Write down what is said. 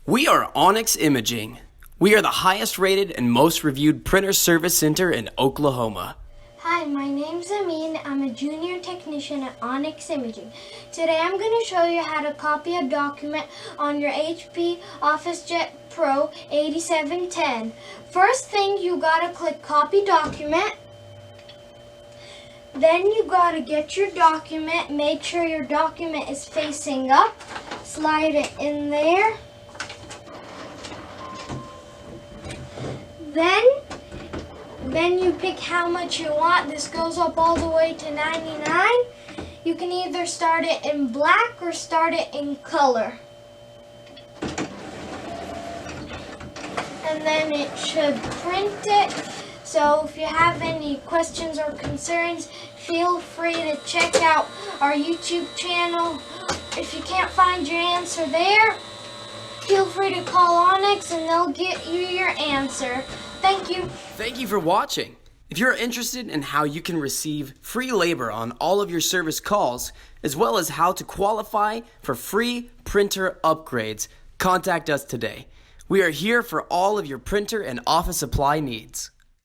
We are Onyx Imaging. We are the highest rated and most reviewed printer service center in Oklahoma. Hi, my name's Amin. I'm a junior technician at Onyx Imaging. Today I'm going to show you how to copy a document on your HP Officejet Pro 8710. First thing, you got to click Copy Document. Then you got to get your document. Make sure your document is facing up. Slide it in there. Then you pick how much you want. This goes up all the way to 99. You can either start it in black or start it in color. And then it should print it. So if you have any questions or concerns, feel free to check out our YouTube channel. If you can't find your answer there, feel free to call Onyx and they'll get you your answer. Thank you. Thank you for watching. If you're interested in how you can receive free labor on all of your service calls, as well as how to qualify for free printer upgrades, contact us today. We are here for all of your printer and office supply needs.